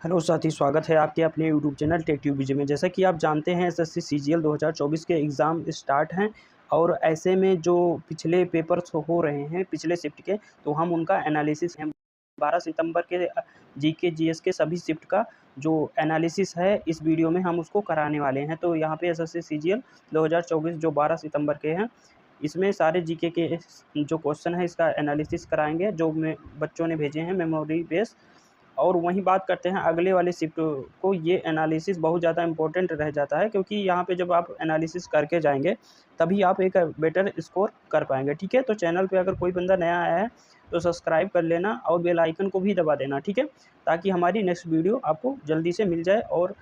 Hello साथी, स्वागत है आपके अपने यूट्यूब चैनल टेक ट्यूब में। जैसा कि आप जानते हैं एसएससी सीजीएल 2024 के एग्ज़ाम स्टार्ट हैं और ऐसे में जो पिछले पेपर्स हो रहे हैं पिछले शिफ्ट के, तो हम उनका एनालिसिस 12 सितंबर के जीके जीएस के सभी शिफ्ट का जो एनालिसिस है इस वीडियो में हम उसको कराने वाले हैं। तो यहाँ पे एसएससी सीजीएल 2024 जो 12 सितंबर के हैं, इसमें सारे जीके के जो क्वेश्चन है इसका एनालिसिस कराएंगे जो बच्चों ने भेजे हैं मेमोरी बेस। और वहीं बात करते हैं अगले वाले शिफ्ट को, ये एनालिसिस बहुत ज़्यादा इंपॉर्टेंट रह जाता है क्योंकि यहाँ पे जब आप एनालिसिस करके जाएंगे तभी आप एक बेटर स्कोर कर पाएंगे। ठीक है, तो चैनल पे अगर कोई बंदा नया आया है तो सब्सक्राइब कर लेना और बेल आइकन को भी दबा देना। ठीक है, ताकि हमारी नेक्स्ट वीडियो आपको जल्दी से मिल जाए। और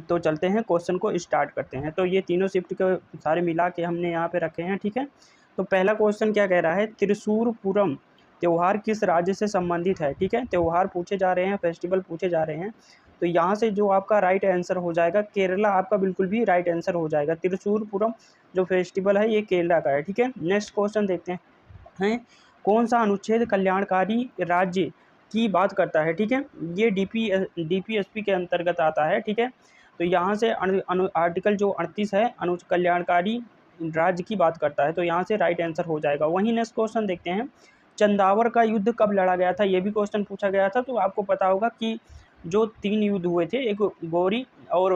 तो चलते हैं क्वेश्चन को स्टार्ट करते हैं। तो ये तीनों शिफ्ट के सारे मिला के हमने यहाँ पे रखे हैं। ठीक है, तो पहला क्वेश्चन क्या कह रहा है, त्रिशूरपुरम त्यौहार किस राज्य से संबंधित है। ठीक है, त्यौहार पूछे जा रहे हैं, फेस्टिवल पूछे जा रहे हैं, तो यहाँ से जो आपका राइट आंसर हो जाएगा केरला, आपका बिल्कुल भी राइट आंसर हो जाएगा। त्रिशूरपुरम जो फेस्टिवल है ये केरला का है। ठीक है, नेक्स्ट क्वेश्चन देखते हैं, कौन सा अनुच्छेद कल्याणकारी राज्य की बात करता है। ठीक है, ये डीपीएसपी के अंतर्गत आता है। ठीक है, तो यहाँ से आर्टिकल जो 38 है कल्याणकारी राज्य की बात करता है, तो यहाँ से राइट आंसर हो जाएगा। वहीं नेक्स्ट क्वेश्चन देखते हैं, चंदावर का युद्ध कब लड़ा गया था, ये भी क्वेश्चन पूछा गया था। तो आपको पता होगा कि जो 3 युद्ध हुए थे, एक गौरी और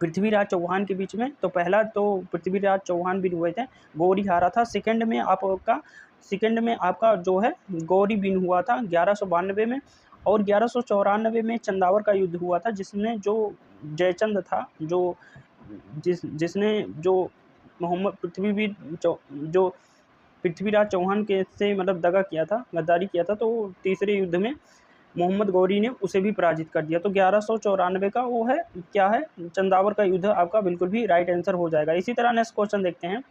पृथ्वीराज चौहान के बीच में, तो पहला तो पृथ्वीराज चौहान भी हुए थे, गौरी हारा था। सेकंड में आपका जो है गौरी बिन हुआ था 1192 में, और 1194 में चंदावर का युद्ध हुआ था जिसमें जो जयचंद था, जिसने जो मोहम्मद जो पृथ्वीराज चौहान के से मतलब दगा किया था, गद्दारी किया था, तो तीसरे युद्ध में मोहम्मद गौरी ने उसे भी पराजित कर दिया। तो 1194 का वो है क्या है, चंदावर का युद्ध आपका बिल्कुल भी राइट आंसर हो जाएगा। इसी तरह नेक्स्ट क्वेश्चन देखते हैं,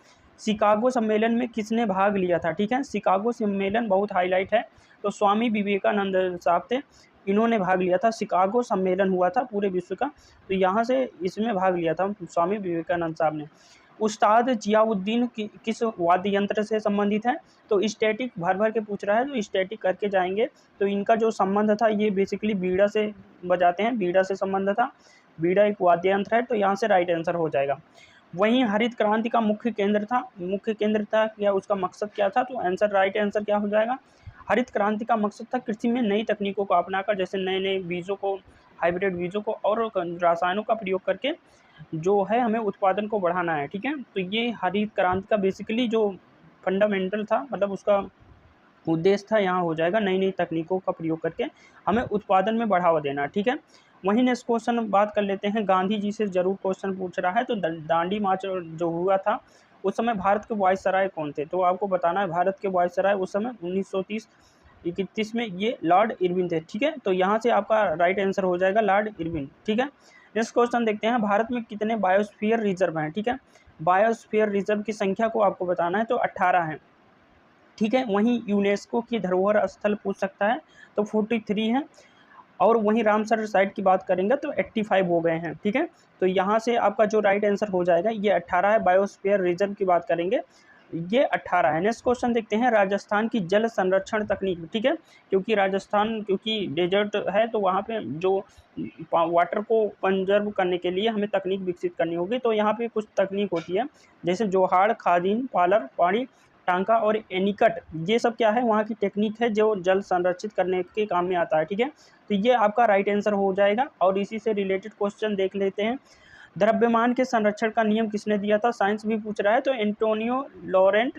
शिकागो सम्मेलन में किसने भाग लिया था। ठीक है, शिकागो सम्मेलन बहुत हाईलाइट है, तो स्वामी विवेकानंद साहब थे, इन्होंने भाग लिया था। शिकागो सम्मेलन हुआ था पूरे विश्व का, तो यहाँ से इसमें भाग लिया था स्वामी विवेकानंद साहब ने। उस्ताद जियाउद्दीन किस वाद्य यंत्र से संबंधित है, तो स्टैटिक भर भर के पूछ रहा है, तो स्टैटिक करके जाएंगे। तो इनका जो संबंध था ये बेसिकली बीड़ा से बजाते हैं, बीड़ा से संबंध था, बीड़ा एक वाद्य यंत्र है, तो यहाँ से राइट आंसर हो जाएगा। वहीं हरित क्रांति का मुख्य केंद्र था या उसका मकसद क्या था, तो आंसर राइट आंसर क्या हो जाएगा, हरित क्रांति का मकसद था कृषि में नई तकनीकों को अपनाकर, जैसे नए नए बीजों को, हाइब्रिड बीजों को और रसायनों का प्रयोग करके जो है हमें उत्पादन को बढ़ाना है। ठीक है, तो ये हरित क्रांति का बेसिकली जो फंडामेंटल था, मतलब उसका उद्देश्य था, यहाँ हो जाएगा नई नई तकनीकों का प्रयोग करके हमें उत्पादन में बढ़ावा देना। ठीक है, वहीं नेक्स्ट क्वेश्चन बात कर लेते हैं, गांधी जी से जरूर क्वेश्चन पूछ रहा है, तो दांडी मार्च जो हुआ था उस समय भारत के वायसराय कौन थे, तो आपको बताना है भारत के वायसराय उस समय 1930-31 में ये लॉर्ड इरविन थे। ठीक है, तो यहाँ से आपका राइट आंसर हो जाएगा लॉर्ड इरविन। ठीक है, नेक्स्ट क्वेश्चन देखते हैं, भारत में कितने बायोस्फीयर रिजर्व हैं। ठीक है, बायोस्फीयर रिजर्व की संख्या को आपको बताना है, तो 18 है। ठीक है, वहीं यूनेस्को की धरोहर स्थल पूछ सकता है, तो 43 है। और वहीं रामसर साइट की बात करेंगे तो 85 हो गए हैं। ठीक है, तो यहाँ से आपका जो राइट आंसर हो जाएगा ये 18 है। बायोस्फीयर रिजर्व की बात करेंगे ये 18 है। नेक्स्ट क्वेश्चन देखते हैं, राजस्थान की जल संरक्षण तकनीक। ठीक है, क्योंकि राजस्थान क्योंकि डेजर्ट है, तो वहाँ पे जो वाटर को कंजर्व करने के लिए हमें तकनीक विकसित करनी होगी। तो यहाँ पे कुछ तकनीक होती है, जैसे जोहाड़, खादीन, पालर, पानी टांका और एनिकट, ये सब क्या है, वहाँ की टेक्निक है जो जल संरक्षित करने के काम में आता है। ठीक है, तो ये आपका राइट आंसर हो जाएगा। और इसी से रिलेटेड क्वेश्चन देख लेते हैं, द्रव्यमान के संरक्षण का नियम किसने दिया था, साइंस भी पूछ रहा है, तो एंटोनियो लॉरेंट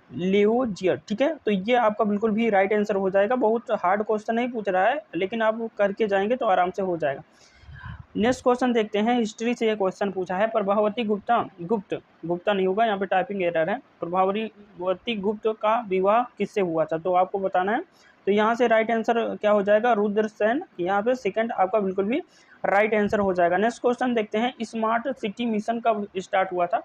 लियोजियर। ठीक है, तो ये आपका बिल्कुल भी राइट आंसर हो जाएगा। बहुत हार्ड क्वेश्चन नहीं पूछ रहा है, लेकिन आप करके जाएंगे तो आराम से हो जाएगा। नेक्स्ट क्वेश्चन देखते हैं, हिस्ट्री से ये क्वेश्चन पूछा है, प्रभावती गुप्ता नहीं होगा, यहाँ पे टाइपिंग एरर है। प्रभावती गुप्त का विवाह किससे हुआ था, तो आपको बताना है, तो यहाँ से राइट आंसर क्या हो जाएगा, रुद्रसेन। यहाँ पे सेकंड आपका बिल्कुल भी राइट आंसर हो जाएगा। नेक्स्ट क्वेश्चन देखते हैं, स्मार्ट सिटी मिशन कब स्टार्ट हुआ था।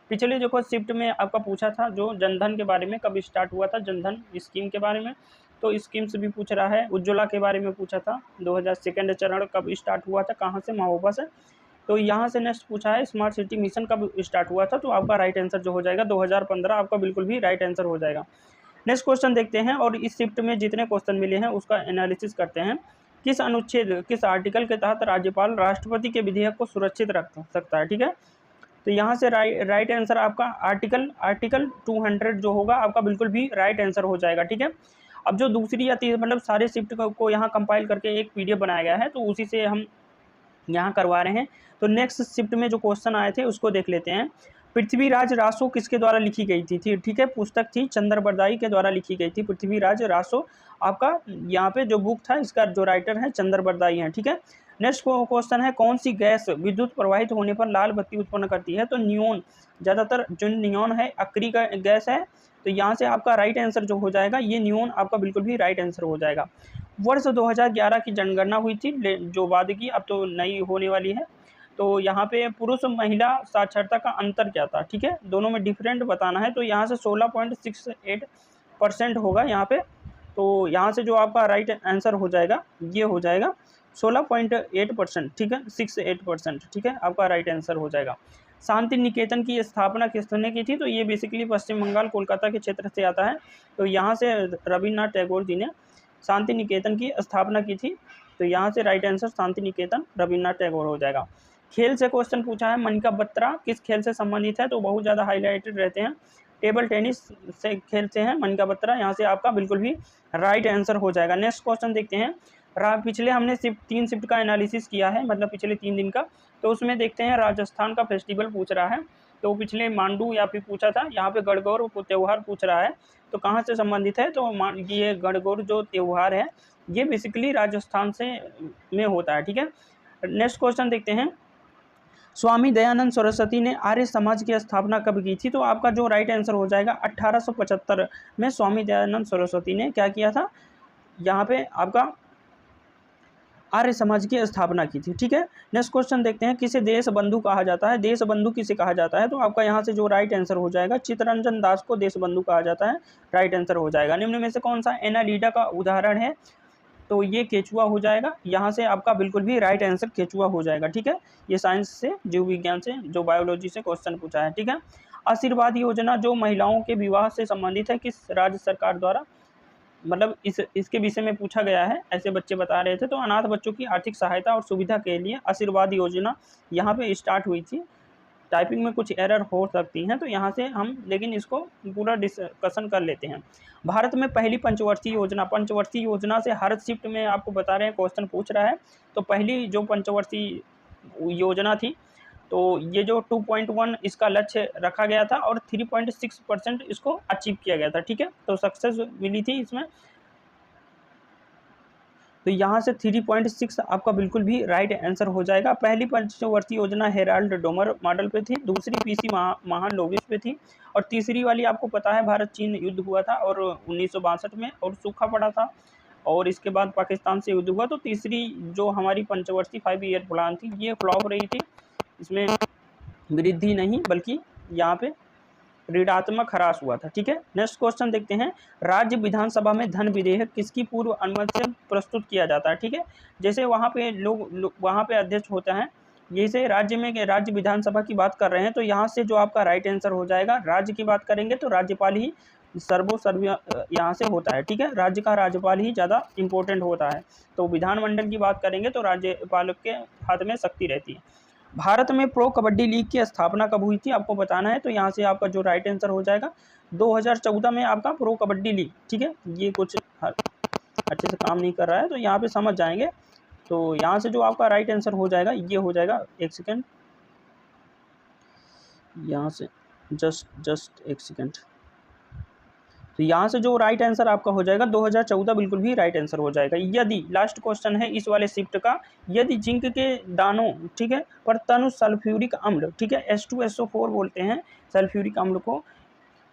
पिछले जो शिफ्ट में आपका पूछा था जो जनधन के बारे में, कब स्टार्ट हुआ था जनधन स्कीम के बारे में, तो स्कीम से भी पूछ रहा है। उज्ज्वला के बारे में पूछा था, 2002 चरण कब स्टार्ट हुआ था, कहाँ से, महोबा से। तो यहाँ से नेक्स्ट पूछा है, स्मार्ट सिटी मिशन कब स्टार्ट हुआ था, तो आपका राइट आंसर जो हो जाएगा 2015, आपका बिल्कुल भी राइट आंसर हो जाएगा। नेक्स्ट क्वेश्चन देखते हैं, और इस शिफ्ट में जितने क्वेश्चन मिले हैं उसका एनालिसिस करते हैं। किस अनुच्छेद, किस आर्टिकल के तहत राज्यपाल राष्ट्रपति के विधेयक को सुरक्षित रख सकता है, ठीक है। तो यहाँ से राइट आंसर आपका आर्टिकल 200 जो होगा आपका बिल्कुल भी राइट आंसर हो जाएगा, ठीक है। अब जो दूसरी या मतलब सारे शिफ्ट को यहाँ कंपाइल करके एक पीडीएफ बनाया गया है, तो उसी से हम यहाँ करवा रहे हैं। तो नेक्स्ट शिफ्ट में जो क्वेश्चन आए थे उसको देख लेते हैं। पृथ्वीराज रासो किसके द्वारा लिखी गई थी, ठीक है। पुस्तक थी चंद्रबरदाई के द्वारा लिखी गई थी, पृथ्वीराज रासो आपका यहाँ पे जो बुक था इसका जो राइटर है चंद्रबरदाई है, ठीक है। नेक्स्ट क्वेश्चन है, कौन सी गैस विद्युत प्रवाहित होने पर लाल बत्ती उत्पन्न करती है। तो नियोन, ज़्यादातर जो नियोन है अक्री का गैस है। तो यहाँ से आपका राइट आंसर जो हो जाएगा ये नियोन आपका बिल्कुल भी राइट आंसर हो जाएगा। वर्ष 2011 की जनगणना हुई थी जो बाद की, अब तो नई होने वाली है। तो यहाँ पे पुरुष महिला साक्षरता का अंतर क्या था, ठीक है, दोनों में डिफरेंट बताना है। तो यहाँ से 16.68% होगा यहाँ पे। तो यहाँ से जो आपका राइट आंसर हो जाएगा ये हो जाएगा 16.8%, ठीक है, 68%, ठीक है, आपका राइट आंसर हो जाएगा। शांति निकेतन की स्थापना किसने की थी। तो ये बेसिकली पश्चिम बंगाल कोलकाता के क्षेत्र से आता है। तो यहाँ से रविन्द्रनाथ टैगोर जी ने शांति निकेतन की स्थापना की थी। तो यहाँ से राइट आंसर शांति निकेतन रविन्द्रनाथ टैगोर हो जाएगा। खेल से क्वेश्चन पूछा है, मनिका बत्रा किस खेल से संबंधित है। तो बहुत ज़्यादा हाईलाइटेड रहते हैं, टेबल टेनिस से खेल से हैं मनिका बत्रा, यहाँ से आपका बिल्कुल भी राइट आंसर हो जाएगा। नेक्स्ट क्वेश्चन देखते हैं। पिछले हमने सिर्फ 3 शिफ्ट का एनालिसिस किया है, मतलब पिछले 3 दिन का। तो उसमें देखते हैं राजस्थान का फेस्टिवल पूछ रहा है। तो पिछले मांडू या फिर पूछा था, यहाँ पे गणगौर त्यौहार पूछ रहा है। तो कहाँ से संबंधित है। तो ये गणगौर जो त्यौहार है ये बेसिकली राजस्थान से में होता है, ठीक है। नेक्स्ट क्वेश्चन देखते हैं। स्वामी दयानंद सरस्वती ने आर्य समाज की स्थापना कब की थी। तो आपका जो राइट आंसर हो जाएगा 1875 में स्वामी दयानंद सरस्वती ने क्या किया था, यहाँ पे आपका आर्य समाज की स्थापना की थी, ठीक है। नेक्स्ट क्वेश्चन देखते हैं। किसे देश बंधु कहा जाता है। देश बंधु किसे कहा जाता है। तो आपका यहाँ से जो राइट आंसर हो जाएगा चित्तरंजन दास को देश बंधु कहा जाता है, राइट आंसर हो जाएगा। निम्न में से कौन सा एनालिडा का उदाहरण है। तो ये केचुआ हो जाएगा, यहाँ से आपका बिल्कुल भी राइट आंसर केचुआ हो जाएगा, ठीक है। ये साइंस से, जीव विज्ञान से, जो बायोलॉजी से क्वेश्चन पूछा है, ठीक है। आशीर्वाद योजना जो महिलाओं के विवाह से संबंधित है, किस राज्य सरकार द्वारा, मतलब इसके विषय में पूछा गया है, ऐसे बच्चे बता रहे थे। तो अनाथ बच्चों की आर्थिक सहायता और सुविधा के लिए आशीर्वाद योजना यहाँ पे स्टार्ट हुई थी। टाइपिंग में कुछ एरर हो सकती हैं, तो यहाँ से हम लेकिन इसको पूरा डिस्कशन कर लेते हैं। भारत में पहली पंचवर्षीय योजना से हर शिफ्ट में आपको बता रहे हैं क्वेश्चन पूछ रहा है। तो पहली जो पंचवर्षीय योजना थी, तो ये जो 2.1 इसका लक्ष्य रखा गया था और 3.6% इसको अचीव किया गया था, ठीक है। तो सक्सेस मिली थी इसमें। तो यहाँ से 3.6 आपका बिल्कुल भी राइट आंसर हो जाएगा। पहली पंचवर्षीय योजना हेराल्ड डोमर मॉडल पे थी, दूसरी पीसी महान लोविस पे थी, और तीसरी वाली आपको पता है भारत चीन युद्ध हुआ था और 1962 में और सूखा पड़ा था, और इसके बाद पाकिस्तान से युद्ध हुआ। तो तीसरी जो हमारी पंचवर्षीय 5 ईयर प्लान थी ये फ्लॉप रही थी, इसमें वृद्धि नहीं बल्कि यहाँ पे ऋणात्मक ह्रास हुआ था, ठीक है। नेक्स्ट क्वेश्चन देखते हैं। राज्य विधानसभा में धन विधेयक किसकी पूर्व अनुमति से प्रस्तुत किया जाता है, ठीक है। जैसे वहाँ पे लोग वहाँ पे अध्यक्ष होता है, जैसे राज्य में राज्य विधानसभा की बात कर रहे हैं, तो यहाँ से जो आपका राइट आंसर हो जाएगा, राज्य की बात करेंगे तो राज्यपाल ही सर्वोसर्व यहाँ से होता है, ठीक है। राज्य का राज्यपाल ही ज़्यादा इंपॉर्टेंट होता है। तो विधानमंडल की बात करेंगे तो राज्यपाल के हाथ में शक्ति रहती है। भारत में प्रो कबड्डी लीग की स्थापना कब हुई थी आपको बताना है। तो यहाँ से आपका जो राइट आंसर हो जाएगा 2014 में आपका प्रो कबड्डी लीग, ठीक है। ये कुछ अच्छे से काम नहीं कर रहा है तो यहाँ पे समझ जाएंगे। तो यहाँ से जो आपका राइट आंसर हो जाएगा ये हो जाएगा, एक सेकेंड, यहाँ से जस्ट एक सेकेंड। तो यहाँ से जो राइट आंसर आपका हो जाएगा 2014 बिल्कुल भी राइट आंसर हो जाएगा। यदि लास्ट क्वेश्चन है इस वाले शिफ्ट का, यदि जिंक के दानों, ठीक है, पर तनु सल्फ्यूरिक अम्ल, ठीक है, H2SO4 बोलते हैं सल्फ्यूरिक अम्ल को,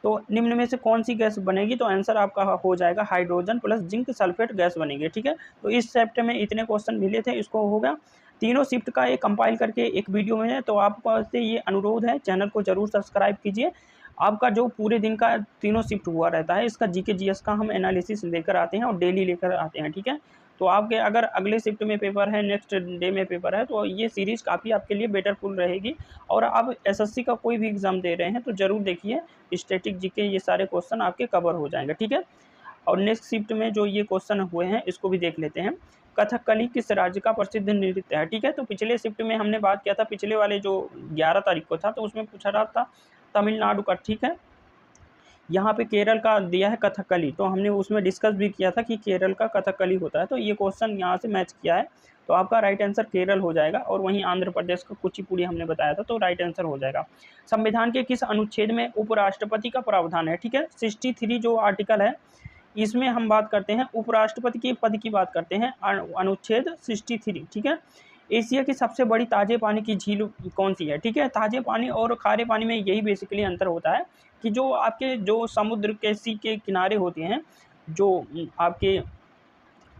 तो निम्न में से कौन सी गैस बनेगी। तो आंसर आपका हो जाएगा hydrogen plus zinc sulphate gas बनेगी, ठीक है। तो इस शिफ्ट में इतने क्वेश्चन मिले थे, इसको हो गया। तीनों शिफ्ट का एक कंपाइल करके एक वीडियो में है। तो आपको से ये अनुरोध है, चैनल को जरूर सब्सक्राइब कीजिए। आपका जो पूरे दिन का तीनों शिफ्ट हुआ रहता है इसका जीके जीएस का हम एनालिसिस लेकर आते हैं और डेली लेकर आते हैं, ठीक है। तो आपके अगर अगले शिफ्ट में पेपर है, नेक्स्ट डे में पेपर है, तो ये सीरीज़ काफ़ी आपके लिए बेटरफुल रहेगी। और आप एसएससी का कोई भी एग्ज़ाम दे रहे हैं तो ज़रूर देखिए, स्टैटिक जीके ये सारे क्वेश्चन आपके कवर हो जाएंगे, ठीक है। और नेक्स्ट शिफ्ट में जो ये क्वेश्चन हुए हैं इसको भी देख लेते हैं। कथकली किस राज्य का प्रसिद्ध नृत्य है, ठीक है। तो पिछले शिफ्ट में हमने बात किया था, पिछले वाले जो 11 तारीख को था, तो उसमें पूछा रहा था तमिलनाडु का, ठीक है। यहाँ पे केरल का दिया है कथकली, तो हमने उसमें डिस्कस भी किया था कि केरल का कथकली होता है, तो ये क्वेश्चन यहाँ से मैच किया है, तो आपका राइट आंसर केरल हो जाएगा। और वहीं आंध्र प्रदेश का कुचिपुड़ी हमने बताया था, तो राइट आंसर हो जाएगा। संविधान के किस अनुच्छेद में उपराष्ट्रपति का प्रावधान है, ठीक है। 63 जो आर्टिकल है इसमें हम बात करते हैं उपराष्ट्रपति के पद की बात करते हैं, अनुच्छेद 63, ठीक है। एशिया की सबसे बड़ी ताजे पानी की झील कौन सी है, ठीक है। ताजे पानी और खारे पानी में यही बेसिकली अंतर होता है कि जो आपके जो समुद्र के सी के किनारे होते हैं जो आपके,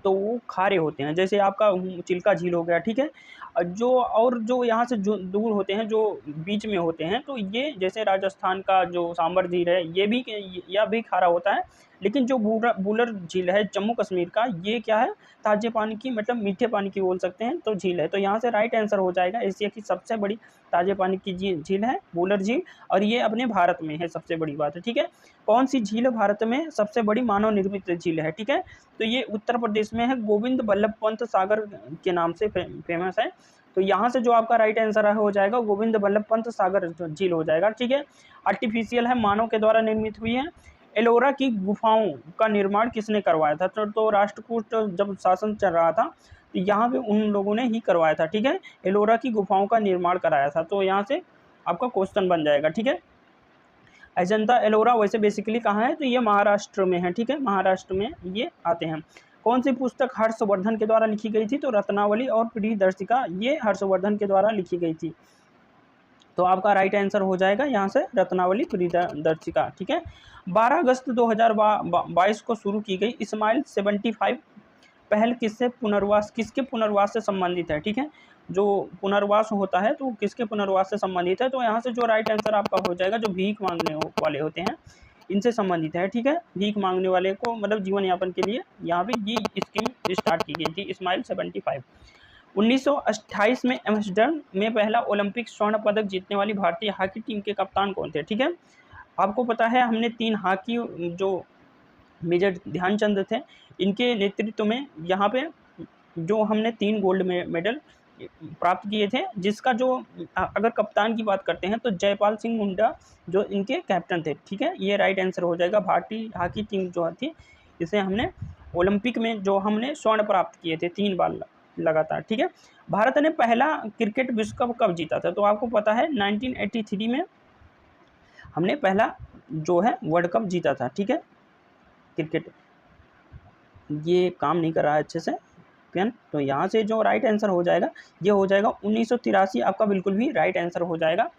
तो वो खारे होते हैं, जैसे आपका चिल्का झील हो गया, ठीक है। जो यहाँ से जो दूर होते हैं, जो बीच में होते हैं, तो ये जैसे राजस्थान का जो सांबर झील है ये भी, यह भी खारा होता है। लेकिन जो बुलर झील है जम्मू कश्मीर का, ये क्या है, ताजे पानी की, मतलब मीठे पानी की बोल सकते हैं, तो झील है। तो यहाँ से राइट आंसर हो जाएगा, एशिया की सबसे बड़ी ताजे पानी की झील है बुलर झील, और ये अपने भारत में है, सबसे बड़ी बात है, ठीक है। कौन सी झील भारत में सबसे बड़ी मानव निर्मित झील है, ठीक है। तो ये उत्तर प्रदेश में है, गोविंद बल्लभ पंत सागर के नाम से फेमस है। तो यहाँ से जो आपका राइट आंसर हो जाएगा गोविंद बल्लभ पंत सागर झील हो जाएगा, ठीक है। आर्टिफिशियल है, मानव के द्वारा निर्मित हुई है। एलोरा की गुफाओं का निर्माण किसने करवाया था, तो राष्ट्रकूट जब शासन चल रहा था तो यहाँ पे उन लोगों ने ही करवाया था, ठीक है। एलोरा की गुफाओं का निर्माण कराया था, तो यहाँ से आपका क्वेश्चन बन जाएगा, ठीक है। अजंता एलोरा वैसे बेसिकली कहाँ है, तो ये महाराष्ट्र में है, ठीक है, महाराष्ट्र में ये आते हैं। कौन सी पुस्तक हर्षवर्धन के द्वारा लिखी गई थी, तो रत्नावली और प्रियदर्शिका ये हर्षवर्धन के द्वारा लिखी गई थी, तो आपका राइट आंसर हो जाएगा यहाँ से रत्नावली प्रियदर्शिका, ठीक है। 12 अगस्त 2022 को शुरू की गई स्माइल 75 पहल किसके पुनर्वास से संबंधित है, ठीक है। जो पुनर्वास होता है तो किसके पुनर्वास से संबंधित है, तो यहाँ से जो राइट आंसर आपका हो जाएगा, जो भीख मांगने वाले होते हैं इनसे संबंधित है, ठीक है। भीख मांगने वाले को मतलब जीवन यापन के लिए यहाँ पे ये स्कीम स्टार्ट की गई थी, स्माइल 75। 1928 में एम्स्टर्डम में पहला ओलंपिक स्वर्ण पदक जीतने वाली भारतीय हॉकी टीम के कप्तान कौन थे, ठीक है। आपको पता है हमने 3 हॉकी जो मेजर ध्यानचंद थे, इनके नेतृत्व में यहाँ पे जो हमने 3 गोल्ड मेडल प्राप्त किए थे, जिसका जो अगर कप्तान की बात करते हैं तो जयपाल सिंह मुंडा जो इनके कैप्टन थे, ठीक है। ये राइट आंसर हो जाएगा। भारतीय हॉकी टीम जो थी इसे हमने ओलंपिक में जो हमने स्वर्ण प्राप्त किए थे 3 बार लगातार, ठीक है। भारत ने पहला क्रिकेट विश्व कप कब जीता था, तो आपको पता है 1983 में हमने पहला जो है वर्ल्ड कप जीता था, ठीक है। क्रिकेट ये काम नहीं कर रहा है अच्छे से पेन, तो यहाँ से जो राइट आंसर हो जाएगा ये हो जाएगा 1983, आपका बिल्कुल भी राइट आंसर हो जाएगा।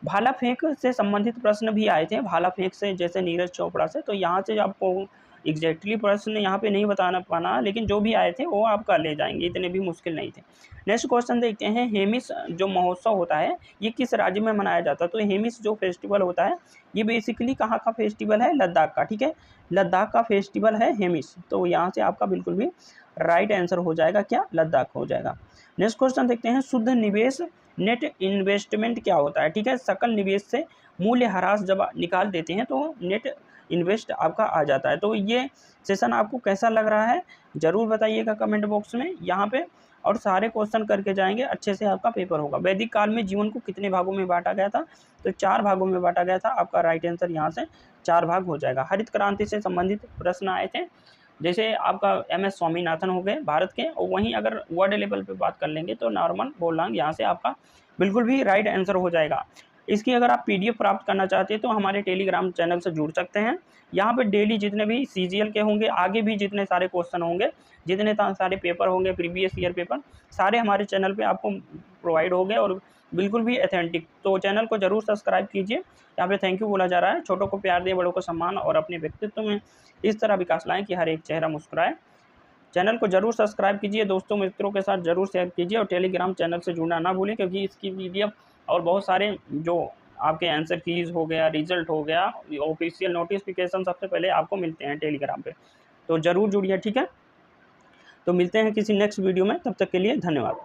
भाला फेंक से संबंधित प्रश्न भी आए थे, भाला फेंक से जैसे नीरज चोपड़ा से, तो यहाँ से आपको एग्जैक्टली प्रश्न यहाँ पे नहीं बताना पाना, लेकिन जो भी आए थे वो आप कर ले जाएंगे, इतने भी मुश्किल नहीं थे। नेक्स्ट क्वेश्चन देखते हैं, हेमिस जो महोत्सव होता है ये किस राज्य में मनाया जाता है, तो हेमिस जो फेस्टिवल होता है ये बेसिकली कहाँ का फेस्टिवल है, लद्दाख का, ठीक है। लद्दाख का फेस्टिवल है हेमिस, तो यहाँ से आपका बिल्कुल भी राइट आंसर हो जाएगा क्या, लद्दाख हो जाएगा। नेक्स्ट क्वेश्चन देखते हैं, शुद्ध निवेश नेट इन्वेस्टमेंट क्या होता है, ठीक है। सकल निवेश से मूल्य ह्रास जब निकाल देते हैं तो नेट इन्वेस्ट आपका आ जाता है। तो ये सेशन आपको कैसा लग रहा है जरूर बताइएगा कमेंट बॉक्स में यहाँ पे, और सारे क्वेश्चन करके जाएंगे, अच्छे से आपका पेपर होगा। वैदिक काल में जीवन को कितने भागों में बांटा गया था, तो 4 भागों में बांटा गया था, आपका राइट आंसर यहाँ से 4 भाग हो जाएगा। हरित क्रांति से संबंधित प्रश्न आए थे, जैसे आपका MS स्वामीनाथन हो गए भारत के, और वहीं अगर वर्ल्ड लेवल पे बात कर लेंगे तो नॉर्मन बोरलॉग यहाँ से आपका बिल्कुल भी राइट आंसर हो जाएगा। इसकी अगर आप PDF प्राप्त करना चाहते हैं तो हमारे टेलीग्राम चैनल से जुड़ सकते हैं। यहाँ पे डेली जितने भी CGL के होंगे, आगे भी जितने सारे क्वेश्चन होंगे, जितने सारे पेपर होंगे, प्रीवियस ईयर पेपर सारे हमारे चैनल पे आपको प्रोवाइड होंगे, और बिल्कुल भी ऑथेंटिक। तो चैनल को जरूर सब्सक्राइब कीजिए। यहाँ पे थैंक यू बोला जा रहा है, छोटों को प्यार दें, बड़ों को सम्मान, और अपने व्यक्तित्व में इस तरह विकास लाएं कि हर एक चेहरा मुस्कुराए। चैनल को जरूर सब्सक्राइब कीजिए, दोस्तों मित्रों के साथ जरूर शेयर कीजिए, और टेलीग्राम चैनल से जुड़ना ना भूलें, क्योंकि इसकी PDF और बहुत सारे जो आपके आंसर कीज हो गया, रिजल्ट हो गया, ऑफिशियल नोटिफिकेशन सबसे पहले आपको मिलते हैं टेलीग्राम पे, तो ज़रूर जुड़िए, ठीक है। तो मिलते हैं किसी नेक्स्ट वीडियो में, तब तक के लिए धन्यवाद।